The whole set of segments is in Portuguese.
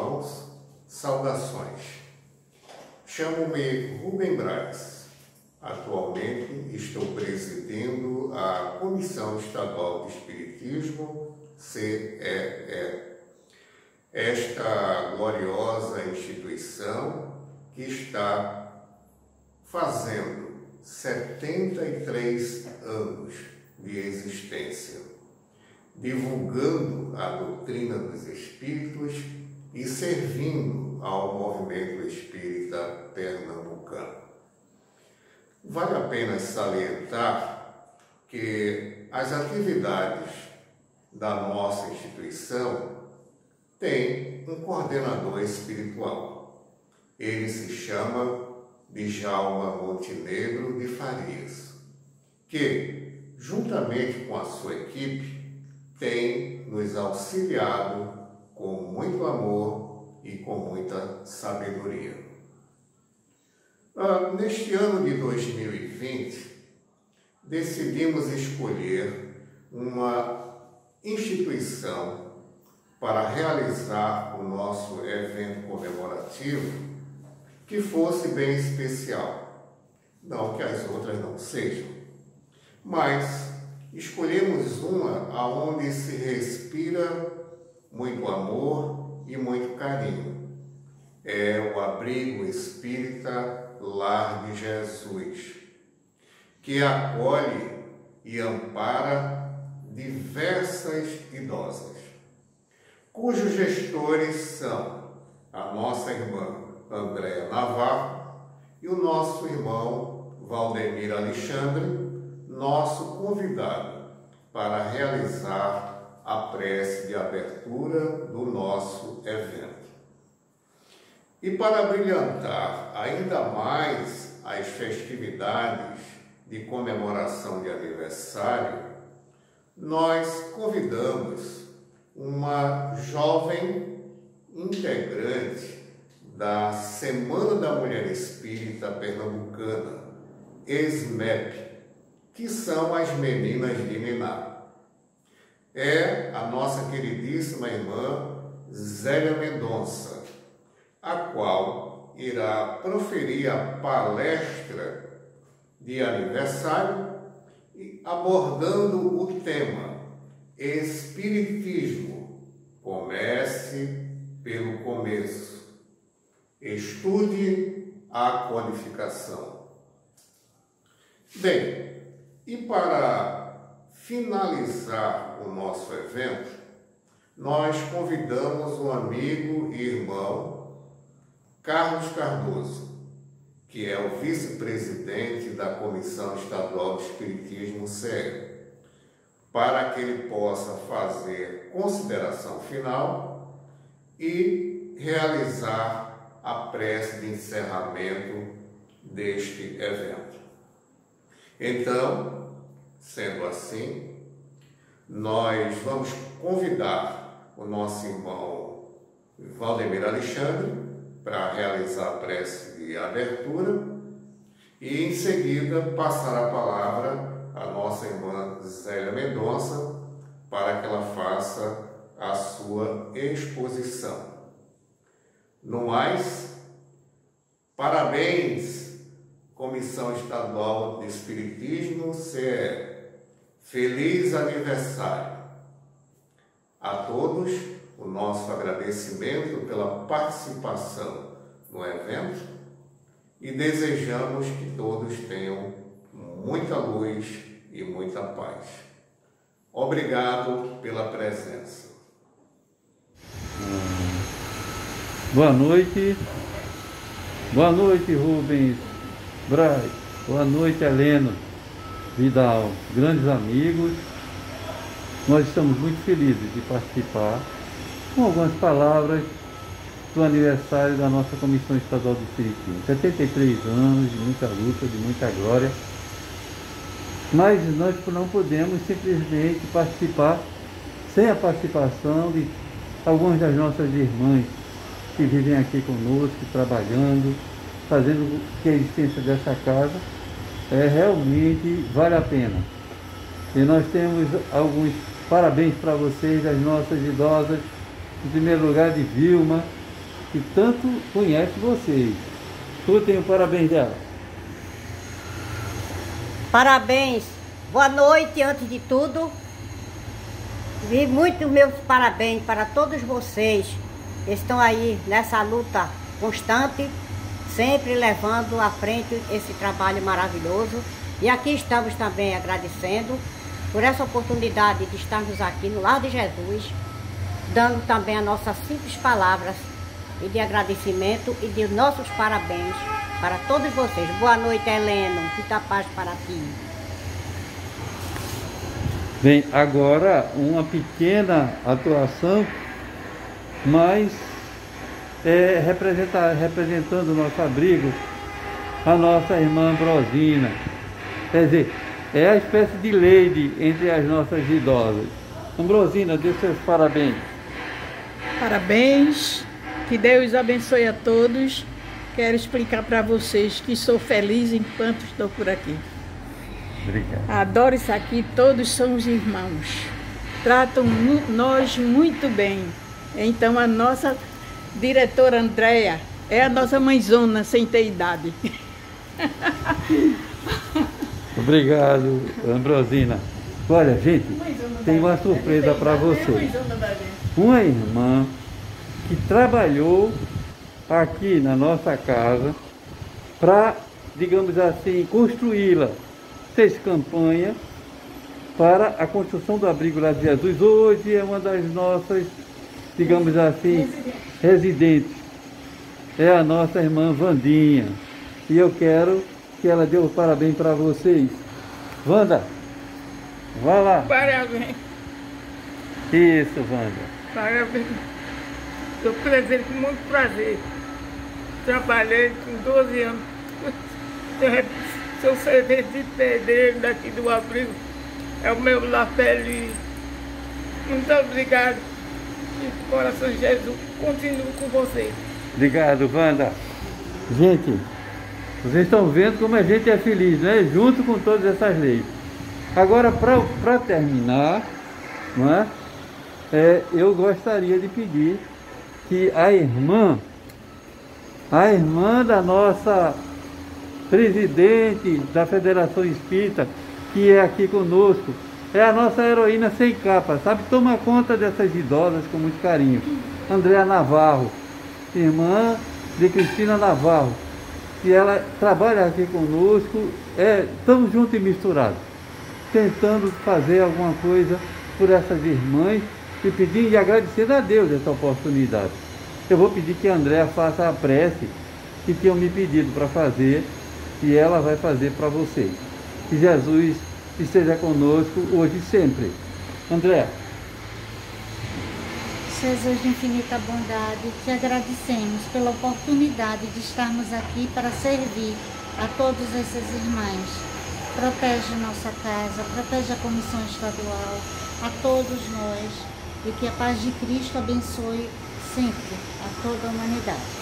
irmãos, saudações. Chamo-me Rubem Braz. Atualmente estou presidindo a Comissão Estadual de Espiritismo, CEE. Esta gloriosa instituição que está fazendo 73 anos de existência, divulgando a doutrina dos espíritos e servindo ao movimento espírita pernambucano. Vale a pena salientar que as atividades da nossa instituição têm um coordenador espiritual. Ele se chama Djalma Montenegro de Farias, que, juntamente com a sua equipe, tem nos auxiliado com muito amor e com muita sabedoria. Neste ano de 2020, decidimos escolher uma instituição para realizar o nosso evento comemorativo que fosse bem especial. Não que as outras não sejam, mas escolhemos uma aonde se respira muito amor e muito carinho. É o Abrigo Espírita Lar de Jesus, que acolhe e ampara diversas idosas, cujos gestores são a nossa irmã Andréa Navarro e o nosso irmão Valdemir Alexandre, nosso convidado para realizar a prece de abertura do nosso evento. E para brilhantar ainda mais as festividades de comemoração de aniversário, nós convidamos uma jovem integrante da Semana da Mulher Espírita Pernambucana, SMEP, que são as Meninas de Niná. É a nossa queridíssima irmã Zélia Mendonça, a qual irá proferir a palestra de aniversário abordando o tema Espiritismo, comece pelo começo. Estude a codificação. Bem, e para finalizar o nosso evento, nós convidamos um amigo e irmão, Carlos Cardoso, que é o vice-presidente da Comissão Estadual de Espiritismo, CEE, para que ele possa fazer consideração final e realizar a prece de encerramento deste evento. Então, sendo assim, nós vamos convidar o nosso irmão Valdemir Alexandre para realizar a prece de abertura e, em seguida, passar a palavra à nossa irmã Zélia Mendonça para que ela faça a sua exposição. No mais, parabéns, Comissão Estadual de Espiritismo, CEE. Feliz aniversário. A todos, o nosso agradecimento pela participação no evento e desejamos que todos tenham muita luz e muita paz. Obrigado pela presença. Boa noite Rubens Braz, boa noite Heleno Vidal, grandes amigos. Nós estamos muito felizes de participar com algumas palavras do aniversário da nossa Comissão Estadual de Espiritismo. 73 anos de muita luta, de muita glória, mas nós não podemos simplesmente participar sem a participação de algumas das nossas irmãs que vivem aqui conosco, trabalhando, fazendo que a existência dessa casa realmente vale a pena. E nós temos alguns parabéns para vocês, as nossas idosas, em primeiro lugar de Vilma, que tanto conhece vocês. Escutem o parabéns dela. Parabéns, boa noite antes de tudo. E muitos meus parabéns para todos vocês que estão aí nessa luta constante, sempre levando à frente esse trabalho maravilhoso. E aqui estamos também agradecendo por essa oportunidade de estarmos aqui no Lar de Jesus, dando também as nossas simples palavras e de agradecimento e de nossos parabéns para todos vocês. Boa noite, Heleno. Muita paz para ti. Bem, agora uma pequena atuação, mas representando o nosso abrigo, a nossa irmã Ambrosina. Quer dizer, é a espécie de lady entre as nossas idosas. Ambrosina, dê seus parabéns. Parabéns, que Deus abençoe a todos. Quero explicar para vocês que sou feliz enquanto estou por aqui. Obrigado. Adoro isso aqui, todos somos irmãos. Tratam nós muito bem. Então a nossa diretora Andréia é a nossa mãezona sem ter idade. Obrigado, Ambrosina. Olha, gente, tem uma surpresa para vocês. Uma irmã que trabalhou aqui na nossa casa para, digamos assim, construí-la. Fez campanha para a construção do abrigo Lar de Jesus. Hoje é uma das nossas, digamos assim, residentes. É a nossa irmã Vandinha. E eu quero que ela dê os parabéns para vocês. Wanda, vá lá. Parabéns. Isso, Wanda. Parabéns. Eu presente com muito prazer. Trabalhei com 12 anos. Sou servente de pedreiro daqui do abrigo. É o meu lar feliz. Muito obrigado. E coração de Jesus, continuo com vocês. Obrigado, Wanda. Gente, vocês estão vendo como a gente é feliz, né? Junto com todas essas leis. Agora, para terminar, não é? Eu gostaria de pedir que a irmã da nossa presidente da Federação Espírita, que é aqui conosco, é a nossa heroína sem capa, sabe? Toma conta dessas idosas com muito carinho. Andréa Navarro, irmã de Cristina Navarro, que ela trabalha aqui conosco, estamos juntos e misturados, tentando fazer alguma coisa por essas irmãs e pedindo e agradecendo a Deus essa oportunidade. Eu vou pedir que a Andréa faça a prece que tinham me pedido para fazer, e ela vai fazer para vocês. Que Jesus esteja conosco hoje e sempre. André. Jesus de infinita bondade, te agradecemos pela oportunidade de estarmos aqui para servir a todos esses irmãos. Protege nossa casa, protege a Comissão Estadual, a todos nós, e que a paz de Cristo abençoe sempre a toda a humanidade.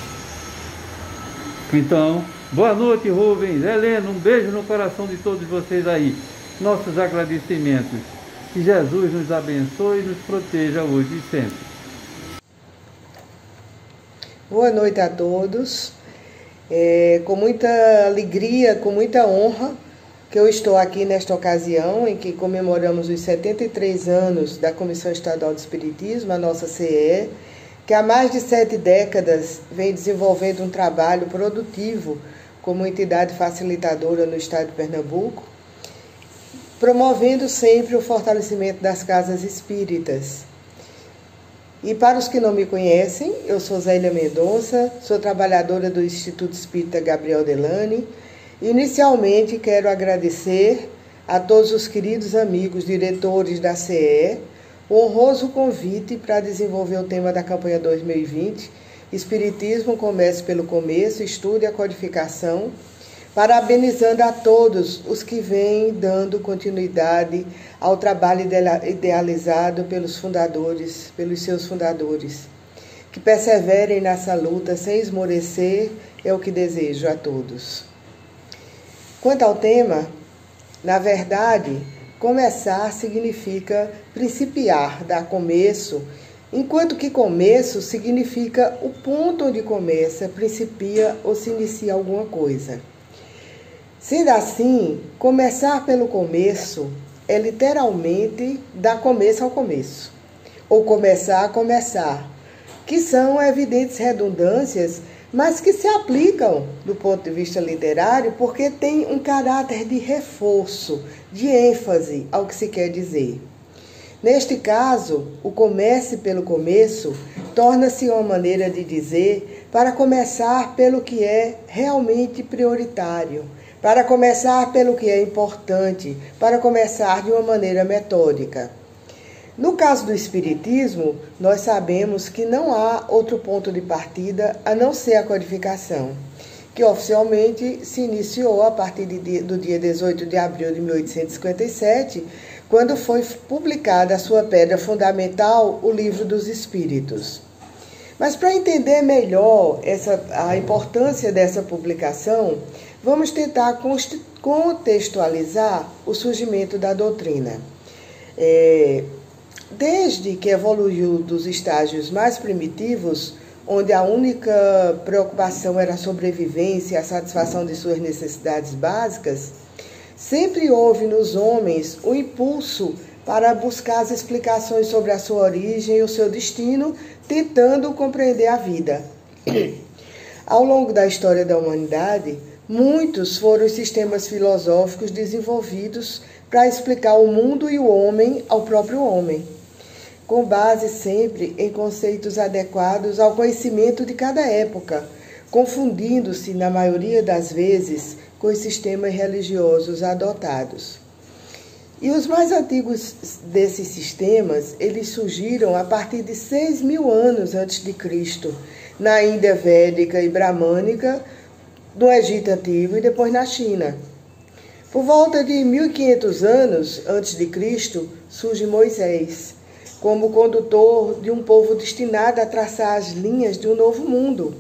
Então, boa noite, Rubens, Helena, um beijo no coração de todos vocês aí. Nossos agradecimentos. Que Jesus nos abençoe e nos proteja hoje e sempre. Boa noite a todos. Com muita alegria, com muita honra, que eu estou aqui nesta ocasião em que comemoramos os 73 anos da Comissão Estadual de Espiritismo, a nossa CE, que há mais de 7 décadas vem desenvolvendo um trabalho produtivo como entidade facilitadora no estado de Pernambuco, promovendo sempre o fortalecimento das casas espíritas. E para os que não me conhecem, eu sou Zélia Mendonça, sou trabalhadora do Instituto Espírita Gabriel Delany. Inicialmente quero agradecer a todos os queridos amigos diretores da CE o honroso convite para desenvolver o tema da campanha 2020, Espiritismo comece pelo começo, estude a codificação, parabenizando a todos os que vêm dando continuidade ao trabalho idealizado pelos fundadores, pelos seus fundadores. Que perseverem nessa luta sem esmorecer, é o que desejo a todos. Quanto ao tema, na verdade, começar significa principiar, dar começo, enquanto que começo significa o ponto onde começa, principia ou se inicia alguma coisa. Sendo assim, começar pelo começo é literalmente dar começo ao começo, ou começar a começar, que são evidentes redundâncias, mas que se aplicam do ponto de vista literário porque tem um caráter de reforço, de ênfase ao que se quer dizer. Neste caso, o comece pelo começo torna-se uma maneira de dizer para começar pelo que é realmente prioritário, para começar pelo que é importante, para começar de uma maneira metódica. No caso do Espiritismo, nós sabemos que não há outro ponto de partida a não ser a codificação, que oficialmente se iniciou a partir do dia 18 de abril de 1857, quando foi publicada a sua pedra fundamental, o Livro dos Espíritos. Mas para entender melhor a importância dessa publicação, vamos tentar contextualizar o surgimento da doutrina. Desde que evoluiu dos estágios mais primitivos, onde a única preocupação era a sobrevivência e a satisfação de suas necessidades básicas, sempre houve nos homens o impulso para buscar as explicações sobre a sua origem e o seu destino, tentando compreender a vida. Ao longo da história da humanidade, muitos foram os sistemas filosóficos desenvolvidos para explicar o mundo e o homem ao próprio homem, com base sempre em conceitos adequados ao conhecimento de cada época, confundindo-se, na maioria das vezes, com os sistemas religiosos adotados. E os mais antigos desses sistemas, eles surgiram a partir de 6.000 anos antes de Cristo, na Índia Védica e Bramânica, no Egito Antigo e depois na China. Por volta de 1.500 anos antes de Cristo, surge Moisés, como condutor de um povo destinado a traçar as linhas de um novo mundo,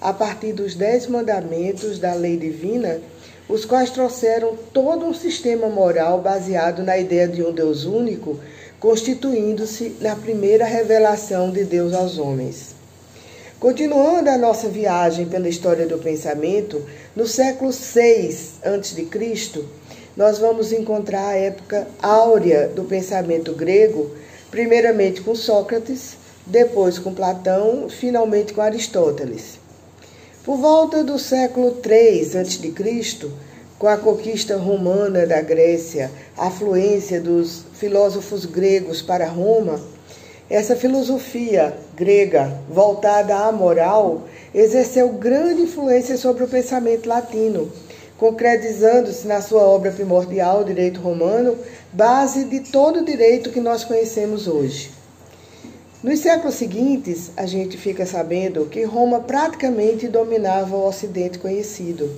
a partir dos 10 mandamentos da lei divina, os quais trouxeram todo um sistema moral baseado na ideia de um Deus único, constituindo-se na primeira revelação de Deus aos homens. Continuando a nossa viagem pela história do pensamento, no século VI a.C., nós vamos encontrar a época áurea do pensamento grego, primeiramente com Sócrates, depois com Platão, finalmente com Aristóteles. Por volta do século III a.C., com a conquista romana da Grécia, a afluência dos filósofos gregos para Roma, essa filosofia grega voltada à moral exerceu grande influência sobre o pensamento latino, concretizando-se na sua obra primordial, o Direito Romano, base de todo o direito que nós conhecemos hoje. Nos séculos seguintes, a gente fica sabendo que Roma praticamente dominava o Ocidente conhecido.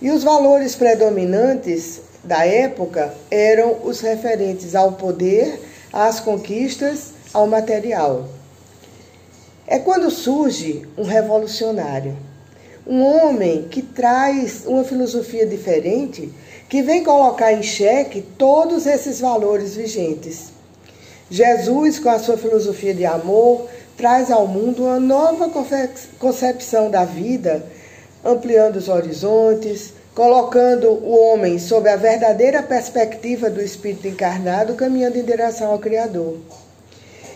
E os valores predominantes da época eram os referentes ao poder, às conquistas, ao material. É quando surge um revolucionário, um homem que traz uma filosofia diferente, que vem colocar em xeque todos esses valores vigentes. Jesus, com a sua filosofia de amor, traz ao mundo uma nova concepção da vida, ampliando os horizontes, colocando o homem sob a verdadeira perspectiva do Espírito encarnado, caminhando em direção ao Criador.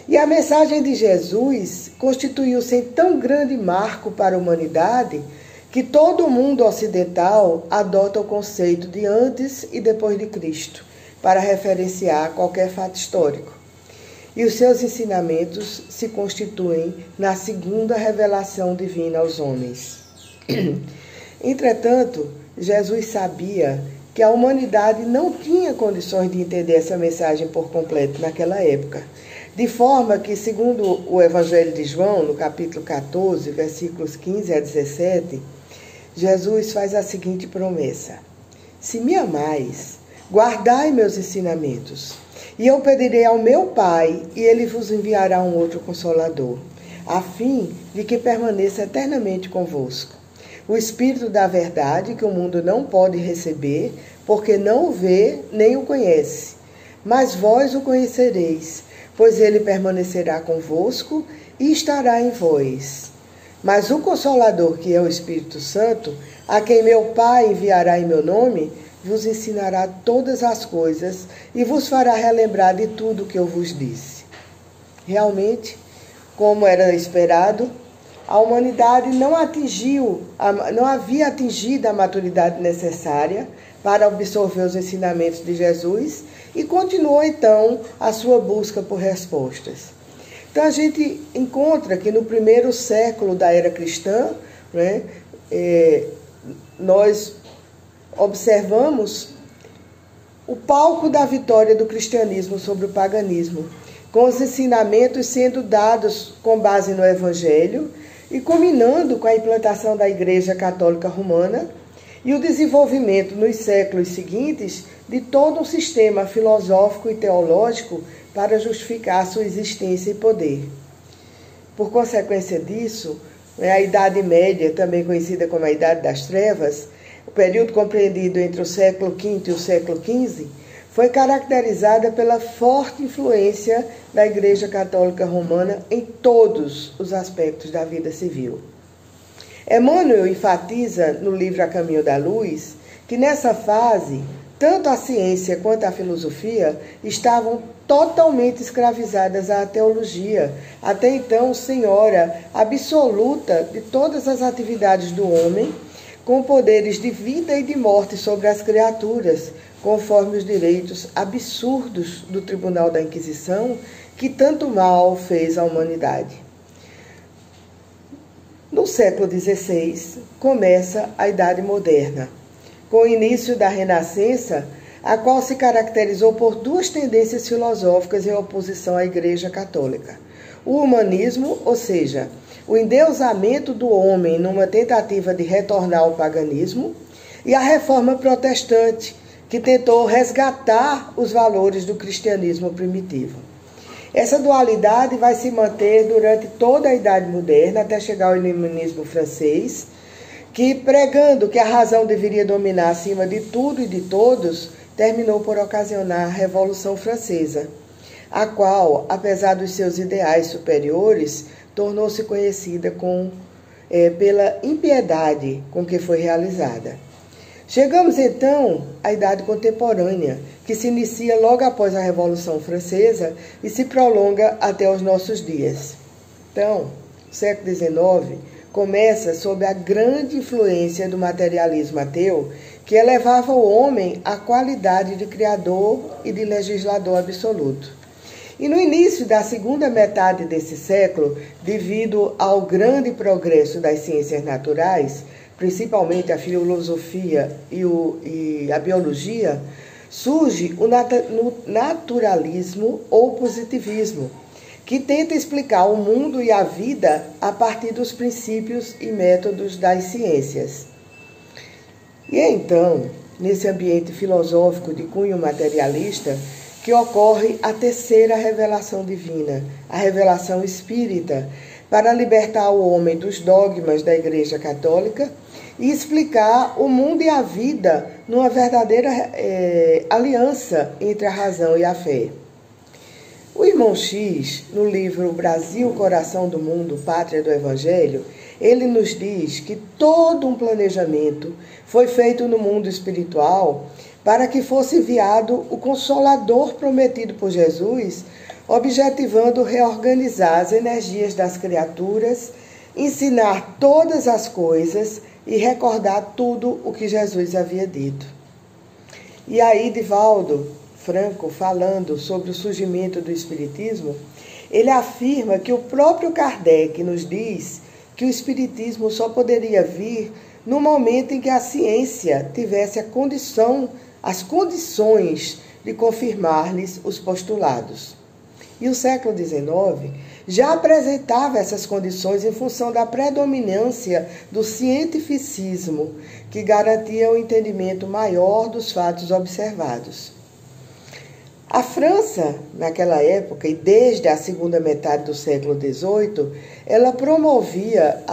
E a mensagem de Jesus constituiu-se em tão grande marco para a humanidade que todo o mundo ocidental adota o conceito de antes e depois de Cristo para referenciar qualquer fato histórico. E os seus ensinamentos se constituem na segunda revelação divina aos homens. Entretanto, Jesus sabia que a humanidade não tinha condições de entender essa mensagem por completo naquela época, de forma que, segundo o Evangelho de João, no capítulo 14, versículos 15 a 17, Jesus faz a seguinte promessa: se me amais, guardai meus ensinamentos, e eu pedirei ao meu Pai, e ele vos enviará um outro Consolador, a fim de que permaneça eternamente convosco. O Espírito da verdade, que o mundo não pode receber, porque não o vê nem o conhece. Mas vós o conhecereis, pois ele permanecerá convosco e estará em vós. Mas o Consolador, que é o Espírito Santo, a quem meu Pai enviará em meu nome, vos ensinará todas as coisas e vos fará relembrar de tudo o que eu vos disse. Realmente, como era esperado, a humanidade não havia atingido a maturidade necessária para absorver os ensinamentos de Jesus e continuou então a sua busca por respostas. Então a gente encontra que no primeiro século da era cristã, né, nós observamos o palco da vitória do cristianismo sobre o paganismo, com os ensinamentos sendo dados com base no Evangelho e culminando com a implantação da Igreja Católica Romana e o desenvolvimento nos séculos seguintes de todo um sistema filosófico e teológico para justificar sua existência e poder. Por consequência disso, a Idade Média, também conhecida como a Idade das Trevas, o período compreendido entre o século V e o século XV, foi caracterizada pela forte influência da Igreja Católica Romana em todos os aspectos da vida civil. Emmanuel enfatiza no livro A Caminho da Luz que nessa fase, tanto a ciência quanto a filosofia estavam totalmente escravizadas à teologia, até então senhora absoluta de todas as atividades do homem, com poderes de vida e de morte sobre as criaturas, conforme os direitos absurdos do Tribunal da Inquisição, que tanto mal fez à humanidade. No século XVI, começa a Idade Moderna, com o início da Renascença, a qual se caracterizou por duas tendências filosóficas em oposição à Igreja Católica. O humanismo, ou seja, o endeusamento do homem numa tentativa de retornar ao paganismo, e a Reforma Protestante, que tentou resgatar os valores do cristianismo primitivo. Essa dualidade vai se manter durante toda a Idade Moderna, até chegar ao iluminismo francês, que, pregando que a razão deveria dominar acima de tudo e de todos, terminou por ocasionar a Revolução Francesa, a qual, apesar dos seus ideais superiores, tornou-se conhecida pela impiedade com que foi realizada. Chegamos então à Idade Contemporânea, que se inicia logo após a Revolução Francesa e se prolonga até os nossos dias. Então, o século XIX começa sob a grande influência do materialismo ateu, que elevava o homem à qualidade de criador e de legislador absoluto. E no início da segunda metade desse século, devido ao grande progresso das ciências naturais, principalmente a filosofia e a biologia, surge o naturalismo ou positivismo, que tenta explicar o mundo e a vida a partir dos princípios e métodos das ciências. E é então, nesse ambiente filosófico de cunho materialista, que ocorre a terceira revelação divina, a revelação espírita, para libertar o homem dos dogmas da Igreja Católica e explicar o mundo e a vida numa verdadeira aliança entre a razão e a fé. O irmão X, no livro Brasil, Coração do Mundo, Pátria do Evangelho, ele nos diz que todo um planejamento foi feito no mundo espiritual para que fosse enviado o Consolador prometido por Jesus, objetivando reorganizar as energias das criaturas, ensinar todas as coisas e recordar tudo o que Jesus havia dito. E aí, Divaldo Franco, falando sobre o surgimento do Espiritismo, ele afirma que o próprio Kardec nos diz que o Espiritismo só poderia vir no momento em que a ciência tivesse as condições de confirmar-lhes os postulados. E o século XIX já apresentava essas condições em função da predominância do cientificismo, que garantia o entendimento maior dos fatos observados. A França, naquela época, e desde a segunda metade do século XVIII, ela promovia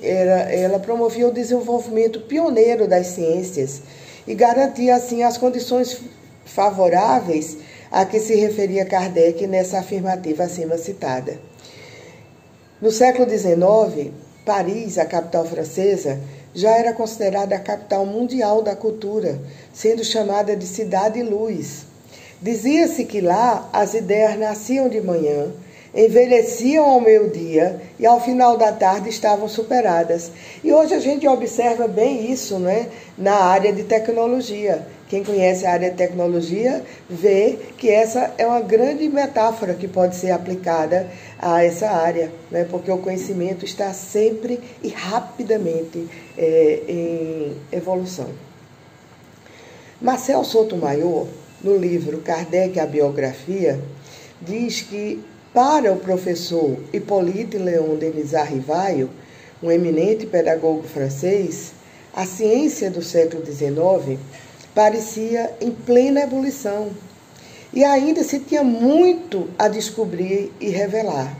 ela promovia o desenvolvimento pioneiro das ciências e garantia, assim, as condições favoráveis a que se referia Kardec nessa afirmativa acima citada. No século XIX, Paris, a capital francesa, já era considerada a capital mundial da cultura, sendo chamada de Cidade Luz. Dizia-se que lá as ideias nasciam de manhã, envelheciam ao meio-dia e ao final da tarde estavam superadas. E hoje a gente observa bem isso, né, na área de tecnologia. Quem conhece a área de tecnologia vê que essa é uma grande metáfora que pode ser aplicada a essa área, né, porque o conhecimento está sempre e rapidamente em evolução. Marcel Sotomayor, no livro Kardec, a Biografia, diz que para o professor Hippolyte Léon Denis Rivaio, um eminente pedagogo francês, a ciência do século XIX parecia em plena ebulição e ainda se tinha muito a descobrir e revelar.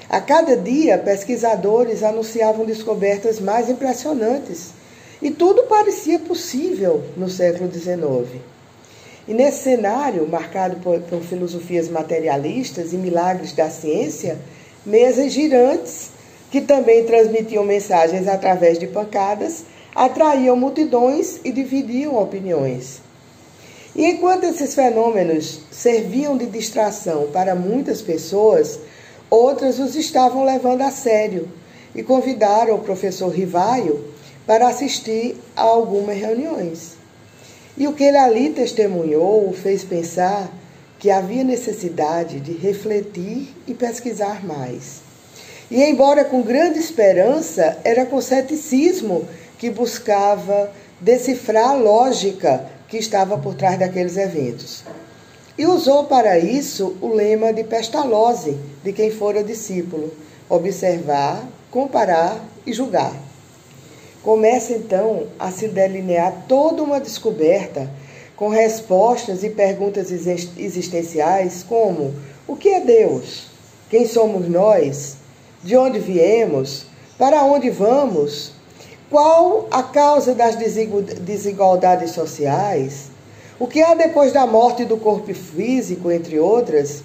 A cada dia, pesquisadores anunciavam descobertas mais impressionantes e tudo parecia possível no século XIX. E nesse cenário, marcado por filosofias materialistas e milagres da ciência, mesas girantes, que também transmitiam mensagens através de pancadas, atraíam multidões e dividiam opiniões. E enquanto esses fenômenos serviam de distração para muitas pessoas, outras os estavam levando a sério e convidaram o professor Rivaio para assistir a algumas reuniões. E o que ele ali testemunhou o fez pensar que havia necessidade de refletir e pesquisar mais. E, embora com grande esperança, era com ceticismo que buscava decifrar a lógica que estava por trás daqueles eventos. E usou para isso o lema de Pestalozzi, de quem fora discípulo: observar, comparar e julgar. Começa, então, a se delinear toda uma descoberta com respostas e perguntas existenciais como: o que é Deus? Quem somos nós? De onde viemos? Para onde vamos? Qual a causa das desigualdades sociais? O que há depois da morte do corpo físico, entre outras,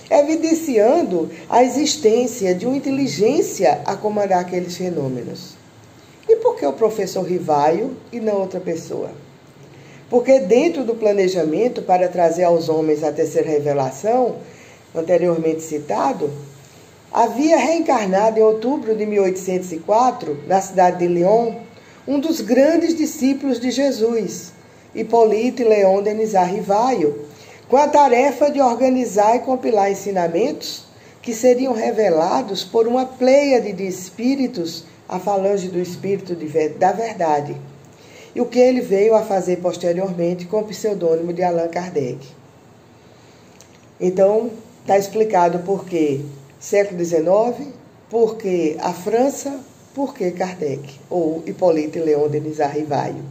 evidenciando a existência de uma inteligência a comandar aqueles fenômenos. E por que o professor Rivaio e não outra pessoa? Porque dentro do planejamento para trazer aos homens a terceira revelação, anteriormente citado, havia reencarnado em outubro de 1804, na cidade de Lyon, um dos grandes discípulos de Jesus, Hippolyte Léon Denis Rivaio, com a tarefa de organizar e compilar ensinamentos que seriam revelados por uma pleiade de espíritos, a falange do Espírito da Verdade, e o que ele veio a fazer posteriormente com o pseudônimo de Allan Kardec. Então, está explicado por que século XIX, por que a França, por que Kardec, ou Hippolyte Léon Denis Rivaio.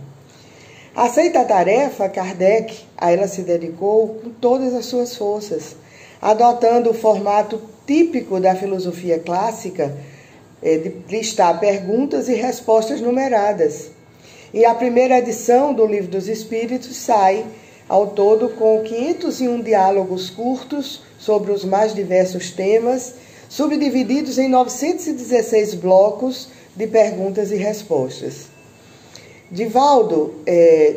Aceita a tarefa, Kardec a ela se dedicou com todas as suas forças, adotando o formato típico da filosofia clássica, de listar perguntas e respostas numeradas. E a primeira edição do Livro dos Espíritos sai, ao todo, com 501 diálogos curtos sobre os mais diversos temas, subdivididos em 916 blocos de perguntas e respostas. Divaldo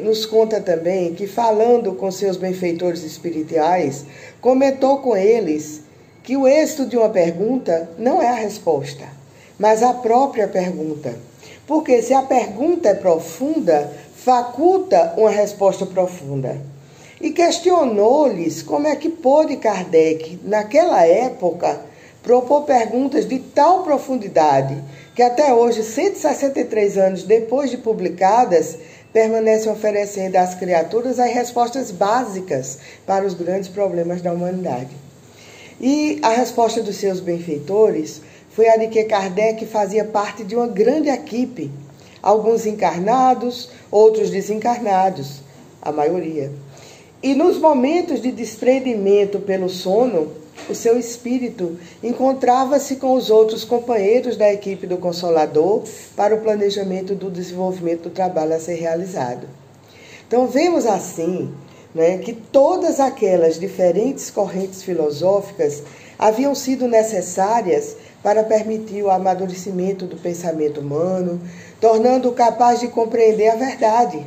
nos conta também que, falando com seus benfeitores espirituais, comentou com eles que o êxito de uma pergunta não é a resposta, mas a própria pergunta. Porque se a pergunta é profunda, faculta uma resposta profunda. E questionou-lhes como é que pôde Kardec, naquela época, propor perguntas de tal profundidade que até hoje, 163 anos depois de publicadas, permanecem oferecendo às criaturas as respostas básicas para os grandes problemas da humanidade. E a resposta dos seus benfeitores foi a de que Kardec fazia parte de uma grande equipe, alguns encarnados, outros desencarnados, a maioria. E nos momentos de desprendimento pelo sono, o seu espírito encontrava-se com os outros companheiros da equipe do Consolador para o planejamento do desenvolvimento do trabalho a ser realizado. Então, vemos assim, né, que todas aquelas diferentes correntes filosóficas haviam sido necessárias para permitir o amadurecimento do pensamento humano, tornando-o capaz de compreender a verdade.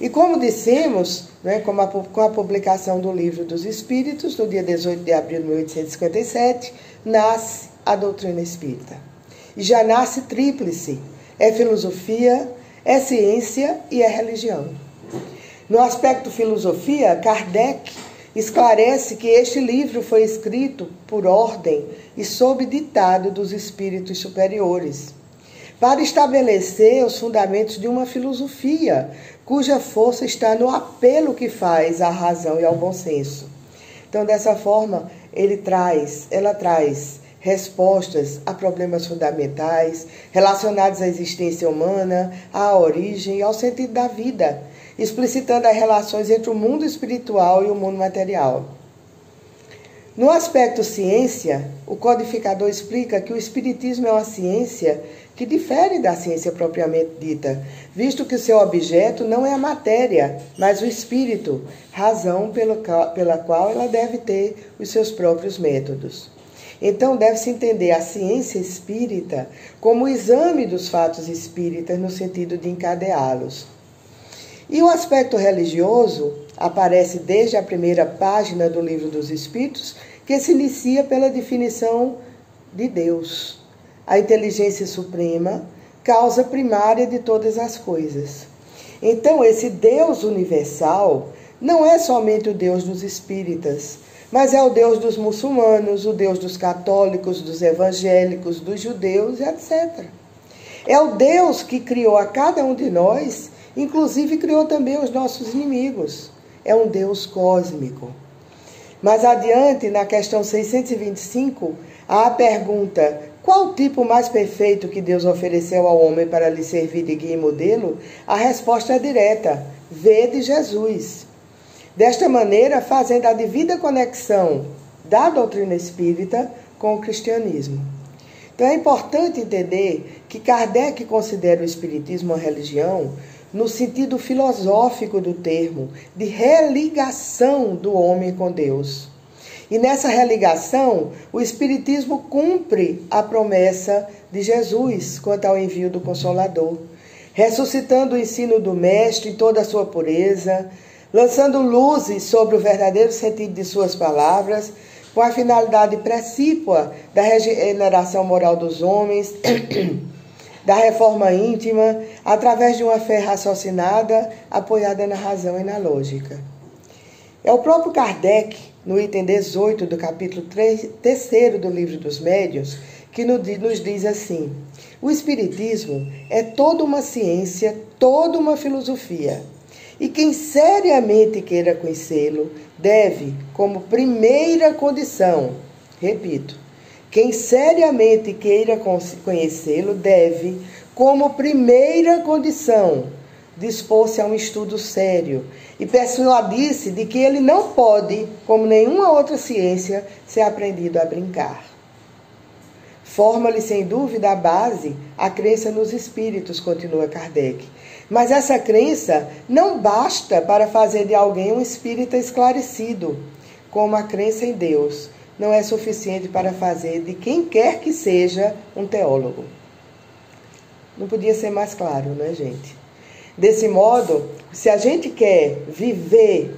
E como dissemos, né, com a publicação do Livro dos Espíritos, no dia 18 de abril de 1857, nasce a doutrina espírita. E já nasce tríplice: é filosofia, é ciência e é religião. No aspecto filosofia, Kardec esclarece que este livro foi escrito por ordem e sob ditado dos espíritos superiores, para estabelecer os fundamentos de uma filosofia, cuja força está no apelo que faz à razão e ao bom senso. Então, dessa forma, ela traz respostas a problemas fundamentais relacionados à existência humana, à origem e ao sentido da vida, explicitando as relações entre o mundo espiritual e o mundo material. No aspecto ciência, o codificador explica que o espiritismo é uma ciência que difere da ciência propriamente dita, visto que o seu objeto não é a matéria, mas o espírito, razão pela qual ela deve ter os seus próprios métodos. Então, deve-se entender a ciência espírita como o exame dos fatos espíritas no sentido de encadeá-los. E o aspecto religioso aparece desde a primeira página do Livro dos Espíritos, que se inicia pela definição de Deus, a inteligência suprema, causa primária de todas as coisas. Então, esse Deus universal não é somente o Deus dos espíritas, mas é o Deus dos muçulmanos, o Deus dos católicos, dos evangélicos, dos judeus, etc. É o Deus que criou a cada um de nós, inclusive criou também os nossos inimigos. É um Deus cósmico. Mais adiante, na questão 625, há a pergunta: qual o tipo mais perfeito que Deus ofereceu ao homem para lhe servir de guia e modelo? A resposta é direta: vede Jesus. Desta maneira, fazendo a devida conexão da doutrina espírita com o cristianismo. Então é importante entender que Kardec considera o espiritismo uma religião no sentido filosófico do termo, de religação do homem com Deus. E nessa religação, o espiritismo cumpre a promessa de Jesus quanto ao envio do Consolador, ressuscitando o ensino do Mestre em toda a sua pureza, lançando luzes sobre o verdadeiro sentido de suas palavras, com a finalidade precípua da regeneração moral dos homens, da reforma íntima, através de uma fé raciocinada, apoiada na razão e na lógica. É o próprio Kardec, no item 18 do capítulo 3º do Livro dos Médiuns, que nos diz assim: o Espiritismo é toda uma ciência, toda uma filosofia, e quem seriamente queira conhecê-lo deve, como primeira condição, repito, quem seriamente queira conhecê-lo deve, como primeira condição, dispor-se a um estudo sério e persuadir-se de que ele não pode, como nenhuma outra ciência, ser aprendido a brincar. Forma-lhe, sem dúvida, a base a crença nos espíritos, continua Kardec. Mas essa crença não basta para fazer de alguém um espírita esclarecido, como a crença em Deus não é suficiente para fazer de quem quer que seja um teólogo. Não podia ser mais claro, não é, gente? Desse modo, se a gente quer viver,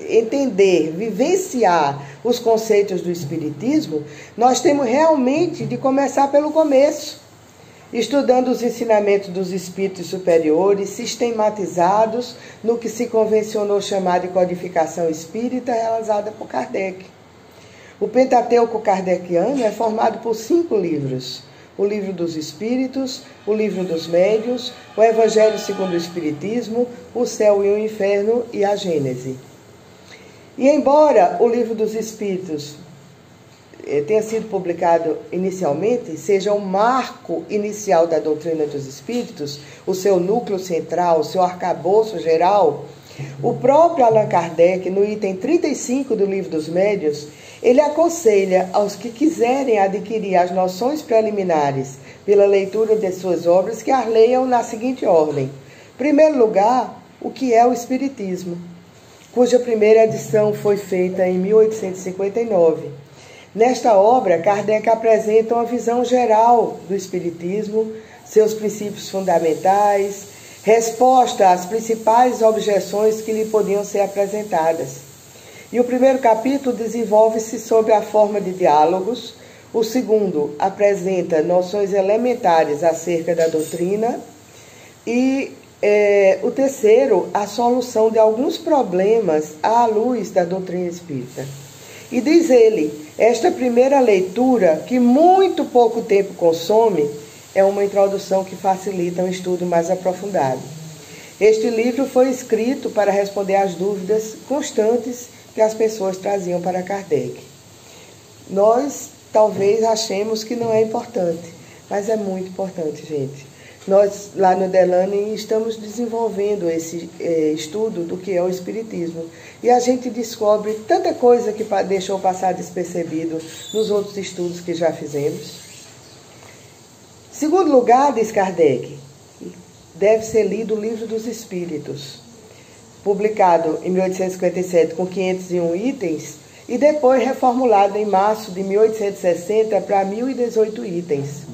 entender, vivenciar os conceitos do Espiritismo, nós temos realmente de começar pelo começo, estudando os ensinamentos dos espíritos superiores, sistematizados no que se convencionou chamar de codificação espírita, realizada por Kardec. O Pentateuco kardeciano é formado por 5 livros: o Livro dos Espíritos, o Livro dos Médiuns, o Evangelho segundo o Espiritismo, o Céu e o Inferno e a Gênese. E embora o Livro dos Espíritos tenha sido publicado inicialmente, seja o marco inicial da doutrina dos Espíritos, o seu núcleo central, o seu arcabouço geral, o próprio Allan Kardec, no item 35 do Livro dos Médiuns, ele aconselha aos que quiserem adquirir as noções preliminares pela leitura de suas obras que as leiam na seguinte ordem. Em primeiro lugar, o que é o Espiritismo. cuja primeira edição foi feita em 1859. Nesta obra, Kardec apresenta uma visão geral do Espiritismo, seus princípios fundamentais, resposta às principais objeções que lhe podiam ser apresentadas. E o primeiro capítulo desenvolve-se sobre a forma de diálogos, o segundo apresenta noções elementares acerca da doutrina e o terceiro, a solução de alguns problemas à luz da doutrina espírita. E diz ele, esta primeira leitura, que muito pouco tempo consome, é uma introdução que facilita um estudo mais aprofundado. Este livro foi escrito para responder às dúvidas constantes que as pessoas traziam para Kardec. Nós talvez achemos que não é importante, mas é muito importante, gente. Nós, lá no Delane, estamos desenvolvendo esse estudo do que é o Espiritismo. E a gente descobre tanta coisa que deixou passar despercebido nos outros estudos que já fizemos. Segundo lugar, diz Kardec, deve ser lido o Livro dos Espíritos, publicado em 1857 com 501 itens, e depois reformulado em março de 1860 para 1018 itens.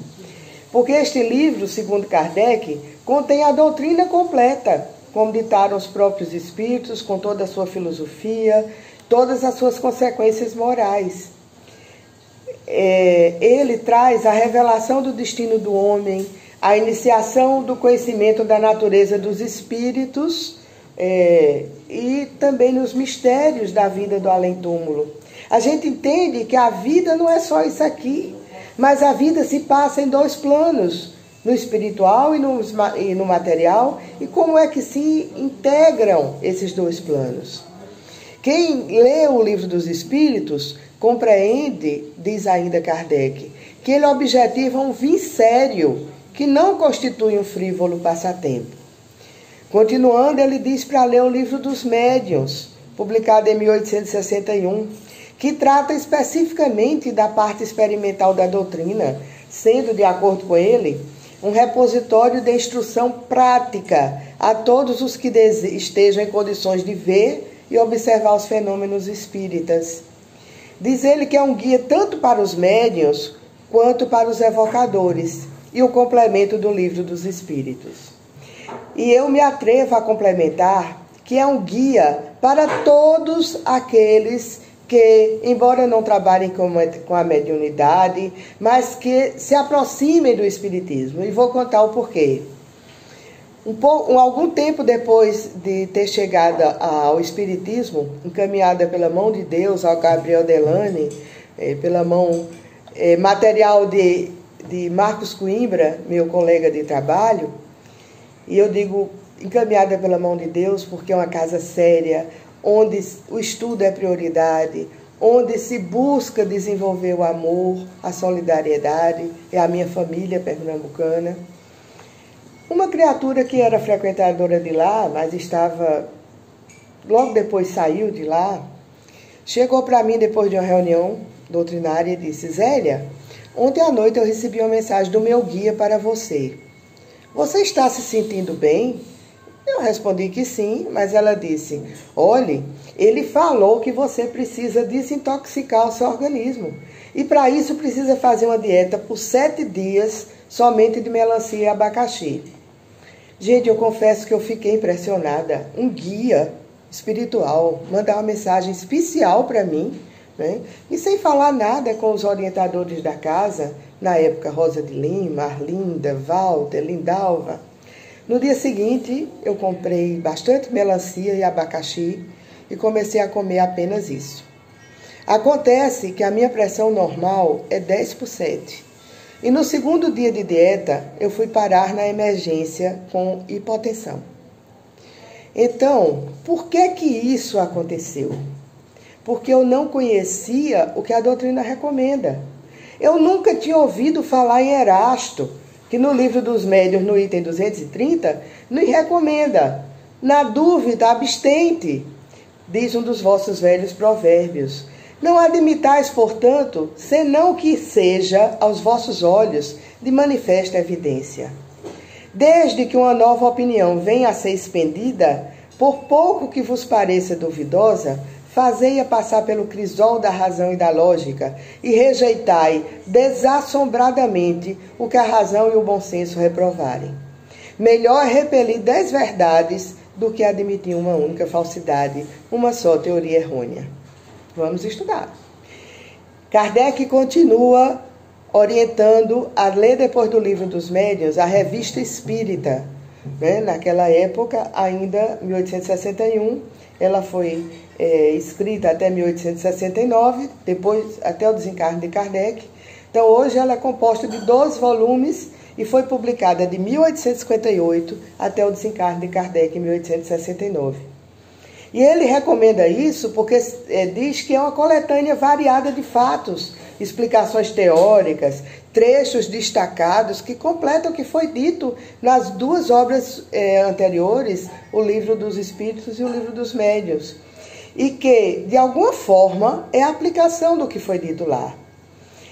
Porque este livro, segundo Kardec, contém a doutrina completa, como ditaram os próprios espíritos, com toda a sua filosofia, todas as suas consequências morais. Ele traz a revelação do destino do homem, a iniciação do conhecimento da natureza dos espíritos e também nos mistérios da vida do além-túmulo. A gente entende que a vida não é só isso aqui, mas a vida se passa em dois planos, no espiritual e no material, e como é que se integram esses dois planos. Quem lê o Livro dos Espíritos compreende, diz ainda Kardec, que ele objetiva um fim sério, que não constitui um frívolo passatempo. Continuando, ele diz para ler o Livro dos Médiuns, publicado em 1861, que trata especificamente da parte experimental da doutrina, sendo, de acordo com ele, um repositório de instrução prática a todos os que estejam em condições de ver e observar os fenômenos espíritas. Diz ele que é um guia tanto para os médiuns quanto para os evocadores e o complemento do Livro dos Espíritos. E eu me atrevo a complementar que é um guia para todos aqueles que, embora não trabalhem com a mediunidade, mas que se aproximem do Espiritismo. E vou contar o porquê. Algum tempo depois de ter chegado ao Espiritismo, encaminhada pela mão de Deus ao Gabriel Delane, pela mão material de Marcos Coimbra, meu colega de trabalho, e eu digo encaminhada pela mão de Deus porque é uma casa séria, onde o estudo é prioridade, onde se busca desenvolver o amor, a solidariedade, é a minha família pernambucana. Uma criatura que era frequentadora de lá, mas logo depois saiu de lá, chegou para mim depois de uma reunião doutrinária e disse: Zélia, ontem à noite eu recebi uma mensagem do meu guia para você. Você está se sentindo bem? Eu respondi que sim, mas ela disse: olhe, ele falou que você precisa desintoxicar o seu organismo. E para isso precisa fazer uma dieta por 7 dias somente de melancia e abacaxi. Gente, eu confesso que eu fiquei impressionada. Um guia espiritual mandar uma mensagem especial para mim, né? E sem falar nada com os orientadores da casa, na época Rosa de Lima, Arlinda, Walter, Lindalva. No dia seguinte, eu comprei bastante melancia e abacaxi e comecei a comer apenas isso. Acontece que a minha pressão normal é 10 por 7. E no segundo dia de dieta, eu fui parar na emergência com hipotensão. Então, por que que isso aconteceu? Porque eu não conhecia o que a doutrina recomenda. Eu nunca tinha ouvido falar em Erasto, que no Livro dos Médiuns, no item 230, nos recomenda: na dúvida, abstente, diz um dos vossos velhos provérbios. Não admitais, portanto, senão que seja aos vossos olhos de manifesta evidência. Desde que uma nova opinião venha a ser expendida, Por pouco que vos pareça duvidosa, fazei-a passar pelo crisol da razão e da lógica, e rejeitai desassombradamente o que a razão e o bom senso reprovarem. Melhor repelir 10 verdades do que admitir uma única falsidade, uma só teoria errônea. Vamos estudar. Kardec continua orientando a ler, depois do Livro dos Médiuns, a Revista Espírita. Naquela época, ainda 1861, ela foi escrita até 1869, depois até o desencarne de Kardec. Então, hoje ela é composta de 12 volumes e foi publicada de 1858 até o desencarne de Kardec em 1869. E ele recomenda isso porque diz que é uma coletânea variada de fatos, explicações teóricas, trechos destacados que completam o que foi dito nas duas obras anteriores, o Livro dos Espíritos e o Livro dos Médiuns, e que, de alguma forma, é a aplicação do que foi dito lá.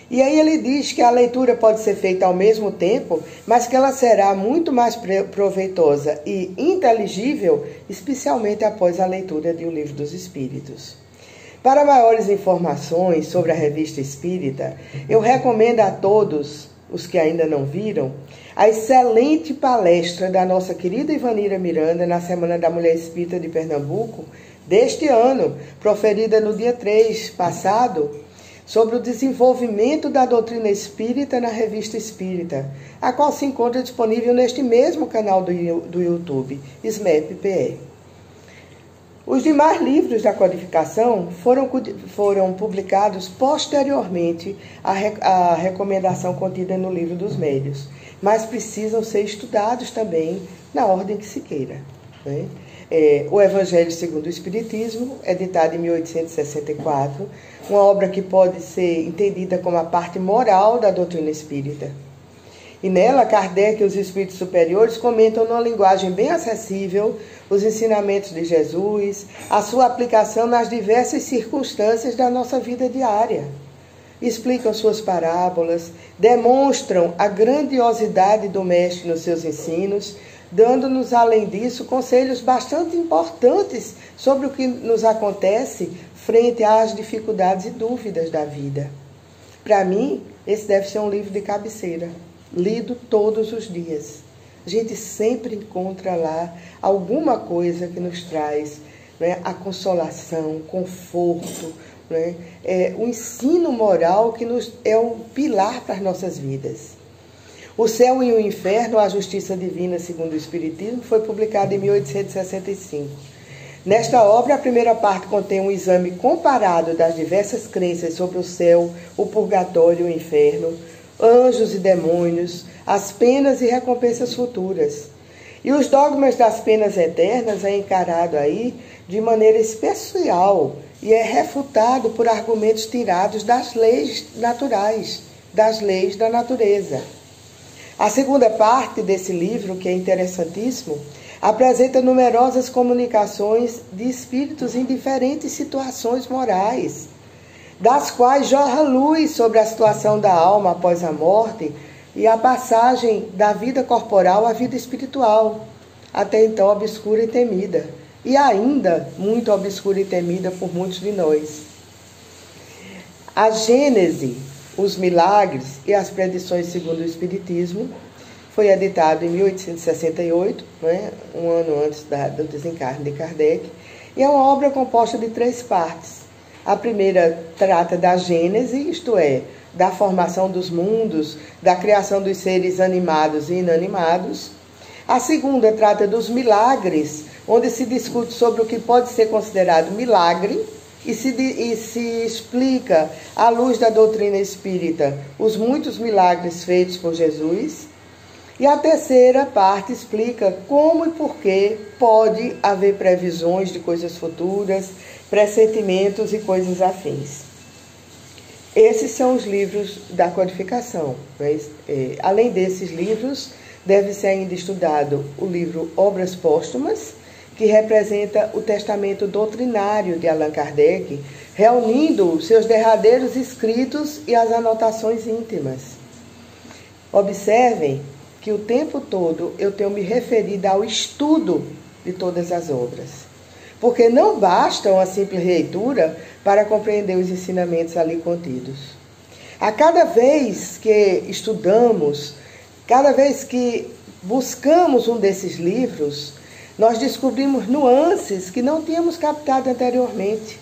E aí ele diz que a leitura pode ser feita ao mesmo tempo, mas que ela será muito mais proveitosa e inteligível, especialmente após a leitura de O Livro dos Espíritos. Para maiores informações sobre a Revista Espírita, eu recomendo a todos os que ainda não viram a excelente palestra da nossa querida Ivanira Miranda na Semana da Mulher Espírita de Pernambuco, deste ano, proferida no dia 3 passado, sobre o desenvolvimento da doutrina espírita na Revista Espírita, a qual se encontra disponível neste mesmo canal do YouTube, SMEP-PE. Os demais livros da codificação foram publicados posteriormente à recomendação contida no Livro dos Médiuns, mas precisam ser estudados também na ordem que se queira. O Evangelho segundo o Espiritismo, editado em 1864, uma obra que pode ser entendida como a parte moral da doutrina espírita. E nela, Kardec e os espíritos superiores comentam numa linguagem bem acessível os ensinamentos de Jesus, a sua aplicação nas diversas circunstâncias da nossa vida diária. Explicam suas parábolas, demonstram a grandiosidade do Mestre nos seus ensinos, dando-nos, além disso, conselhos bastante importantes sobre o que nos acontece frente às dificuldades e dúvidas da vida. Para mim, esse deve ser um livro de cabeceira, lido todos os dias. A gente sempre encontra lá alguma coisa que nos traz, a consolação, o conforto, o ensino moral que é um pilar para as nossas vidas. O Céu e o Inferno, a Justiça Divina segundo o Espiritismo, foi publicado em 1865. Nesta obra, a primeira parte contém um exame comparado das diversas crenças sobre o céu, o purgatório e o inferno, anjos e demônios, as penas e recompensas futuras. E os dogmas das penas eternas é encarado aí de maneira especial e é refutado por argumentos tirados das leis naturais, das leis da natureza. A segunda parte desse livro, que é interessantíssimo, apresenta numerosas comunicações de espíritos em diferentes situações morais, das quais jorra luz sobre a situação da alma após a morte e a passagem da vida corporal à vida espiritual, até então obscura e temida, e ainda muito obscura e temida por muitos de nós. A Gênese, os milagres e as predições segundo o Espiritismo, foi editado em 1868, um ano antes do desencarne de Kardec, e é uma obra composta de 3 partes. A primeira trata da Gênese, isto é, da formação dos mundos, da criação dos seres animados e inanimados. A segunda trata dos milagres, onde se discute sobre o que pode ser considerado milagre e se explica, à luz da doutrina espírita, os muitos milagres feitos por Jesus. E a terceira parte explica como e por que pode haver previsões de coisas futuras, pressentimentos e coisas afins. Esses são os livros da codificação. Além desses livros, deve ser ainda estudado o livro Obras Póstumas, que representa o testamento doutrinário de Allan Kardec, reunindo seus derradeiros escritos e as anotações íntimas. Observem que o tempo todo eu tenho me referido ao estudo de todas as obras. Porque não basta uma simples leitura para compreender os ensinamentos ali contidos. A cada vez que estudamos, cada vez que buscamos um desses livros, nós descobrimos nuances que não tínhamos captado anteriormente.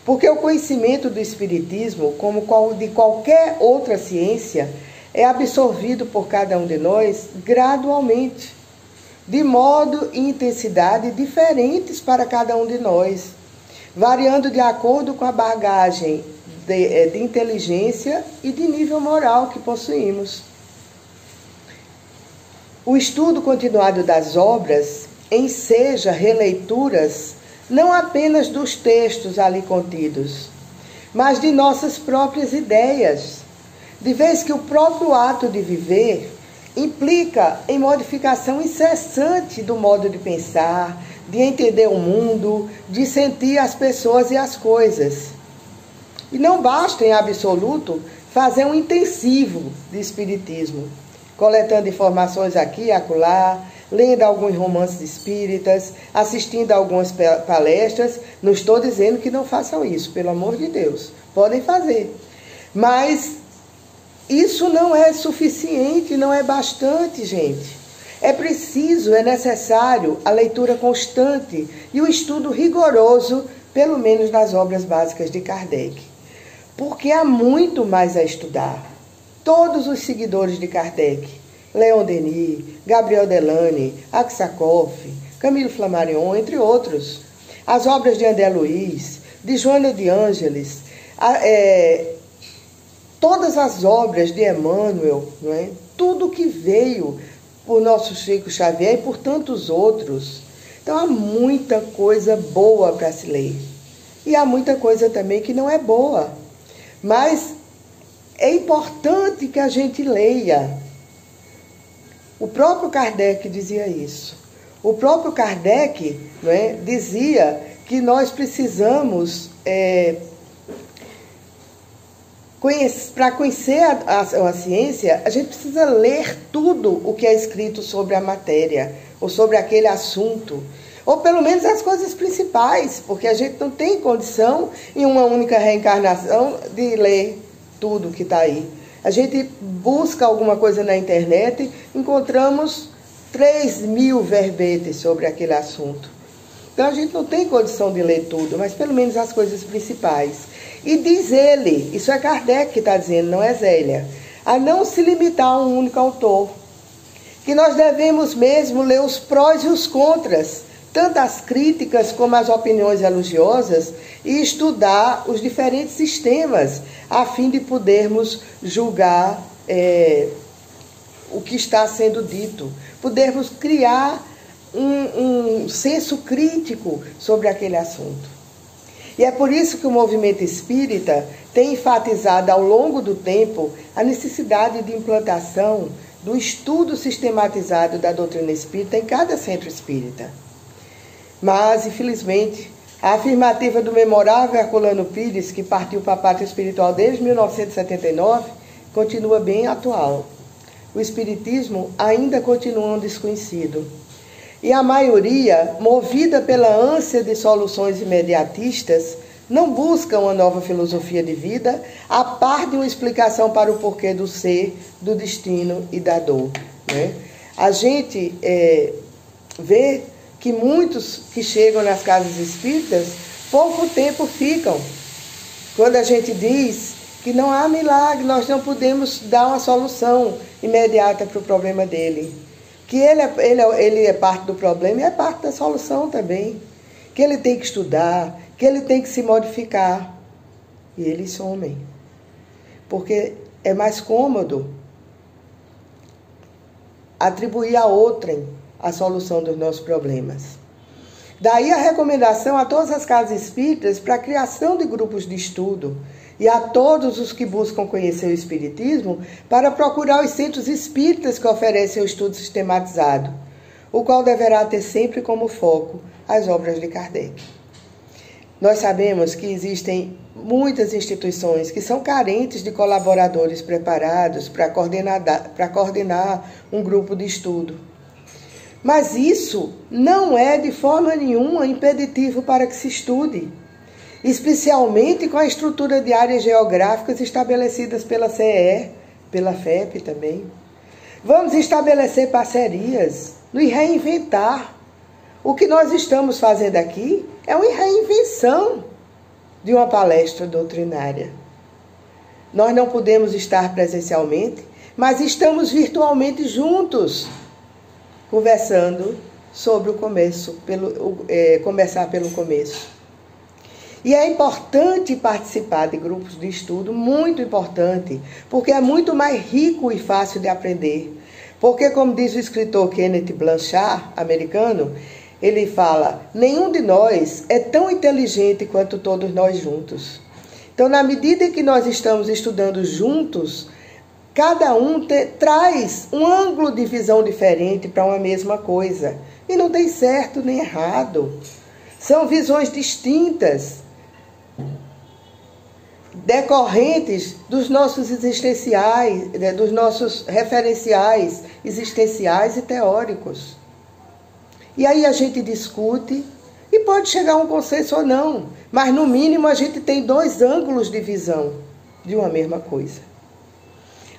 Porque o conhecimento do Espiritismo, como de qualquer outra ciência, é absorvido por cada um de nós gradualmente, de modo e intensidade diferentes para cada um de nós, variando de acordo com a bagagem de inteligência e de nível moral que possuímos. O estudo continuado das obras enseja releituras não apenas dos textos ali contidos, mas de nossas próprias ideias, de vez que o próprio ato de viver implica em modificação incessante do modo de pensar, de entender o mundo, de sentir as pessoas e as coisas. E não basta, em absoluto, fazer um intensivo de espiritismo, coletando informações aqui e acolá, lendo alguns romances espíritas, assistindo a algumas palestras. Não estou dizendo que não façam isso, pelo amor de Deus. Podem fazer. Mas isso não é suficiente, não é bastante, gente. É preciso, é necessário a leitura constante e o estudo rigoroso, pelo menos das obras básicas de Kardec. Porque há muito mais a estudar. Todos os seguidores de Kardec, Leon Denis, Gabriel Delany, Aksakov, Camilo Flammarion, entre outros. As obras de André Luiz, de Joana de Ângeles, todas as obras de Emmanuel, não é? Tudo que veio por nosso Chico Xavier e por tantos outros. Então há muita coisa boa para se ler. E há muita coisa também que não é boa. Mas é importante que a gente leia. O próprio Kardec dizia isso. O próprio Kardec, não é, dizia que nós precisamos, para conhecer a ciência, a gente precisa ler tudo o que é escrito sobre a matéria, ou sobre aquele assunto, ou pelo menos as coisas principais, porque a gente não tem condição, em uma única reencarnação, de ler tudo que está aí. A gente busca alguma coisa na internet, encontramos 3.000 verbetes sobre aquele assunto. Então a gente não tem condição de ler tudo, mas pelo menos as coisas principais. E diz ele, isso é Kardec que está dizendo, não é Zélia, a não se limitar a um único autor. Que nós devemos mesmo ler os prós e os contras, tanto as críticas como as opiniões elogiosas, e estudar os diferentes sistemas, a fim de podermos julgar o que está sendo dito, podermos criar um senso crítico sobre aquele assunto. E é por isso que o movimento espírita tem enfatizado ao longo do tempo a necessidade de implantação do estudo sistematizado da doutrina espírita em cada centro espírita. Mas, infelizmente, a afirmativa do memorável Herculano Pires, que partiu para a pátria espiritual desde 1979, continua bem atual. O espiritismo ainda continua um desconhecido. E a maioria, movida pela ânsia de soluções imediatistas, não busca uma nova filosofia de vida, a par de uma explicação para o porquê do ser, do destino e da dor, né? A gente vê que muitos que chegam nas casas espíritas, pouco tempo ficam. Quando a gente diz que não há milagre, nós não podemos dar uma solução imediata para o problema dele. Que ele é parte do problema e é parte da solução também. Que ele tem que estudar, que ele tem que se modificar. E eles somem. Porque é mais cômodo atribuir a outrem a solução dos nossos problemas. Daí a recomendação a todas as casas espíritas para a criação de grupos de estudo e a todos os que buscam conhecer o espiritismo para procurar os centros espíritas que oferecem o estudo sistematizado, o qual deverá ter sempre como foco as obras de Kardec. Nós sabemos que existem muitas instituições que são carentes de colaboradores preparados para coordenar um grupo de estudo. Mas isso não é de forma nenhuma impeditivo para que se estude, especialmente com a estrutura de áreas geográficas estabelecidas pela CEE, pela FEP também. Vamos estabelecer parcerias e reinventar. O que nós estamos fazendo aqui é uma reinvenção de uma palestra doutrinária. Nós não podemos estar presencialmente, mas estamos virtualmente juntos, conversando sobre começar pelo começo. E é importante participar de grupos de estudo, muito importante, porque é muito mais rico e fácil de aprender. Porque, como diz o escritor Kenneth Blanchard, americano, ele fala: nenhum de nós é tão inteligente quanto todos nós juntos. Então, na medida em que nós estamos estudando juntos, cada um traz um ângulo de visão diferente para uma mesma coisa. E não tem certo nem errado. São visões distintas, decorrentes dos nossos existenciais, dos nossos referenciais existenciais e teóricos. E aí a gente discute e pode chegar a um consenso ou não, mas no mínimo a gente tem dois ângulos de visão de uma mesma coisa.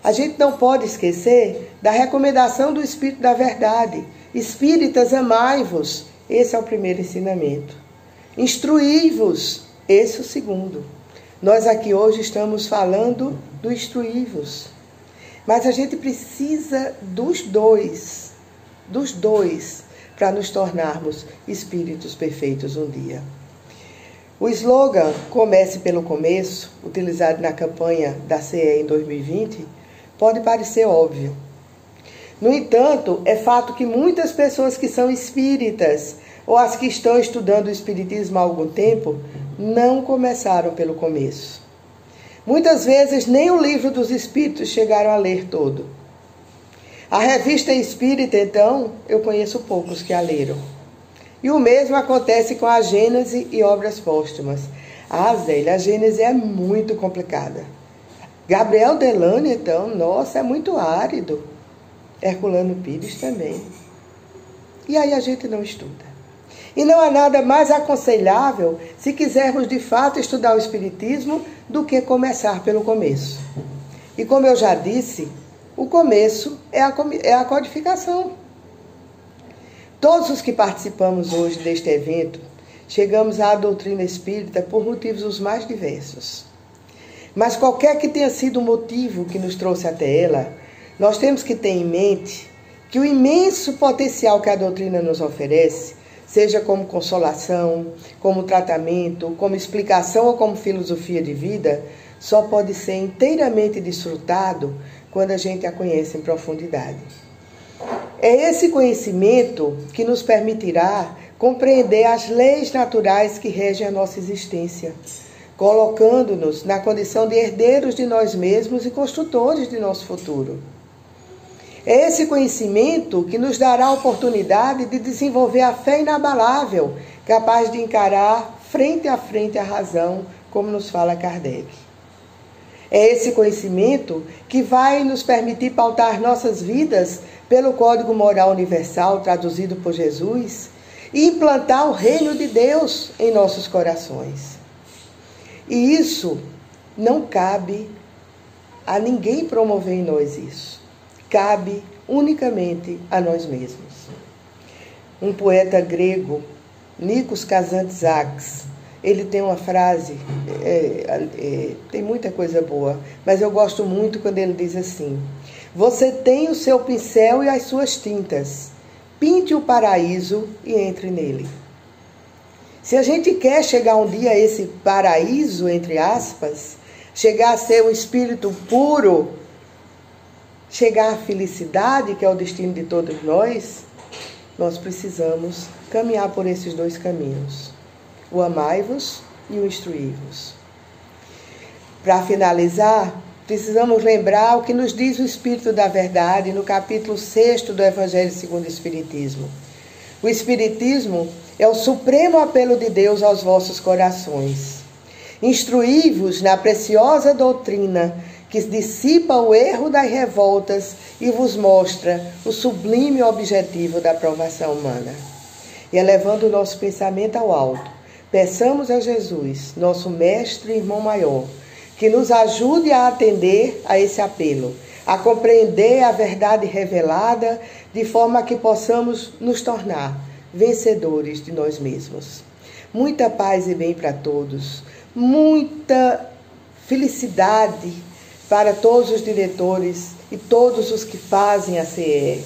A gente não pode esquecer da recomendação do Espírito da Verdade. Espíritas, amai-vos. Esse é o primeiro ensinamento. Instruí-vos. Esse é o segundo. Nós aqui hoje estamos falando do instruí-vos. Mas a gente precisa dos dois, para nos tornarmos espíritos perfeitos um dia. O slogan "Comece pelo começo", utilizado na campanha da CE em 2020, pode parecer óbvio. No entanto, é fato que muitas pessoas que são espíritas ou as que estão estudando o espiritismo há algum tempo não começaram pelo começo. Muitas vezes nem o Livro dos Espíritos chegaram a ler todo. A revista espírita, então, eu conheço poucos que a leram. E o mesmo acontece com a Gênese e obras póstumas. Ah, Zélia, a Gênese é muito complicada. Gabriel Delane, então, nossa, é muito árido. Herculano Pires também. E aí a gente não estuda. E não há nada mais aconselhável, se quisermos de fato estudar o Espiritismo, do que começar pelo começo. E como eu já disse, o começo é a codificação. Todos os que participamos hoje deste evento, chegamos à doutrina espírita por motivos os mais diversos. Mas qualquer que tenha sido o motivo que nos trouxe até ela, nós temos que ter em mente que o imenso potencial que a doutrina nos oferece, seja como consolação, como tratamento, como explicação ou como filosofia de vida, só pode ser inteiramente desfrutado quando a gente a conhece em profundidade. É esse conhecimento que nos permitirá compreender as leis naturais que regem a nossa existência, colocando-nos na condição de herdeiros de nós mesmos e construtores de nosso futuro. É esse conhecimento que nos dará a oportunidade de desenvolver a fé inabalável, capaz de encarar frente a frente a razão, como nos fala Kardec. É esse conhecimento que vai nos permitir pautar nossas vidas pelo Código Moral Universal, traduzido por Jesus, e implantar o reino de Deus em nossos corações. E isso não cabe a ninguém promover em nós isso. Cabe unicamente a nós mesmos. Um poeta grego, Nikos Kazantzakis, ele tem uma frase, tem muita coisa boa, mas eu gosto muito quando ele diz assim: você tem o seu pincel e as suas tintas, pinte o paraíso e entre nele. Se a gente quer chegar um dia a esse paraíso, entre aspas, chegar a ser um espírito puro, chegar à felicidade, que é o destino de todos nós precisamos caminhar por esses dois caminhos: o amai-vos e o instruí-vos. Para finalizar, precisamos lembrar o que nos diz o Espírito da Verdade no capítulo 6 do Evangelho segundo o Espiritismo. O Espiritismo é o supremo apelo de Deus aos vossos corações. Instruí-vos na preciosa doutrina que dissipa o erro das revoltas e vos mostra o sublime objetivo da aprovação humana. E elevando o nosso pensamento ao alto, peçamos a Jesus, nosso mestre e irmão maior, que nos ajude a atender a esse apelo, a compreender a verdade revelada, de forma que possamos nos tornar vencedores de nós mesmos. Muita paz e bem para todos, muita felicidade para todos os diretores e todos os que fazem a CE.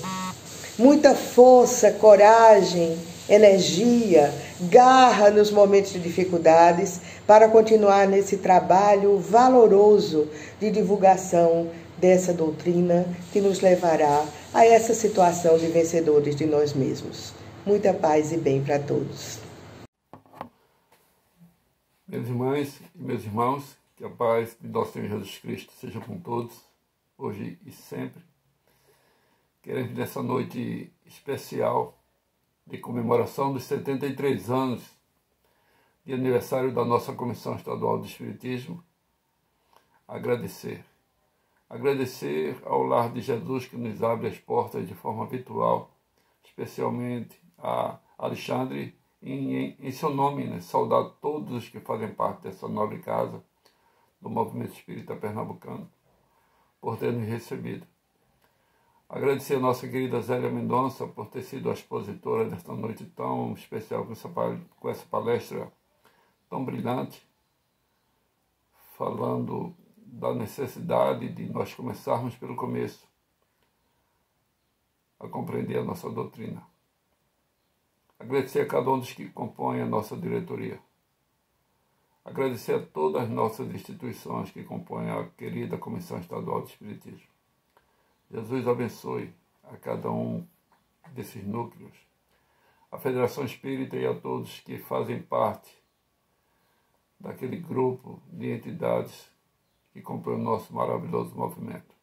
Muita força, coragem, energia, garra nos momentos de dificuldades para continuar nesse trabalho valoroso de divulgação dessa doutrina que nos levará a essa situação de vencedores de nós mesmos. Muita paz e bem para todos. Minhas irmãs e meus irmãos, que a paz de nosso Senhor Jesus Cristo seja com todos, hoje e sempre. Queremos nessa noite especial de comemoração dos 73 anos de aniversário da nossa Comissão Estadual de Espiritismo, agradecer ao Lar de Jesus que nos abre as portas de forma virtual, especialmente a Alexandre, em seu nome, né? Saudar todos os que fazem parte dessa nobre casa do Movimento Espírita Pernambucano, por ter nos recebido. Agradecer a nossa querida Zélia Mendonça por ter sido a expositora desta noite tão especial, com essa palestra tão brilhante, falando da necessidade de nós começarmos pelo começo a compreender a nossa doutrina. Agradecer a cada um dos que compõem a nossa diretoria. Agradecer a todas as nossas instituições que compõem a querida Comissão Estadual de Espiritismo. Jesus abençoe a cada um desses núcleos, a Federação Espírita e a todos que fazem parte daquele grupo de entidades que compõem o nosso maravilhoso movimento.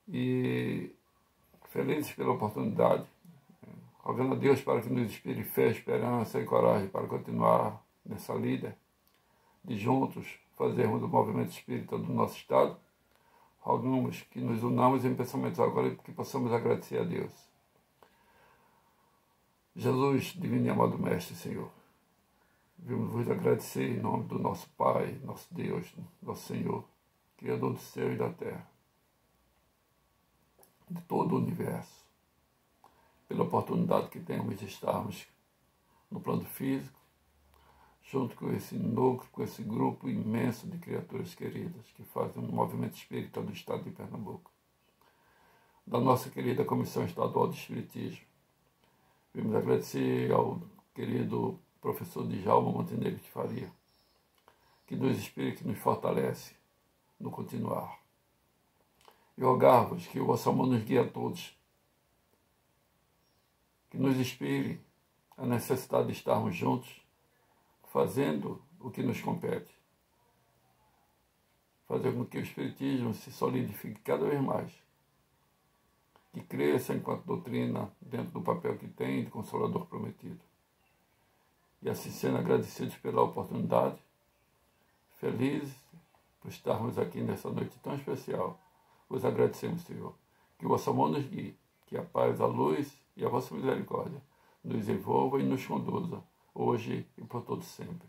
E felizes pela oportunidade, rogando a Deus para que nos inspire fé, esperança e coragem para continuar nessa lida, de juntos fazermos o movimento espírita do nosso Estado. Rogamos que nos unamos em pensamentos agora e que possamos agradecer a Deus. Jesus, divino e amado Mestre, Senhor, vimos vos agradecer em nome do nosso Pai, nosso Deus, nosso Senhor, Criador do céu e da terra, de todo o universo, pela oportunidade que temos de estarmos no plano físico, junto com esse núcleo, com esse grupo imenso de criaturas queridas que fazem o movimento espírita do Estado de Pernambuco. Da nossa querida Comissão Estadual de Espiritismo, vimos agradecer ao querido professor Djalma Montenegro de Faria, que nos inspira, que nos fortalece no continuar. E rogar-vos que o vosso amor nos guie a todos, que nos inspire a necessidade de estarmos juntos, fazendo o que nos compete. Fazer com que o Espiritismo se solidifique cada vez mais, que cresça enquanto doutrina dentro do papel que tem de Consolador prometido. E assim sendo agradecidos pela oportunidade, felizes por estarmos aqui nessa noite tão especial, vos agradecemos, Senhor, que o vosso amor nos guie, que a paz, a luz e a vossa misericórdia nos envolva e nos conduza, hoje e por todo sempre.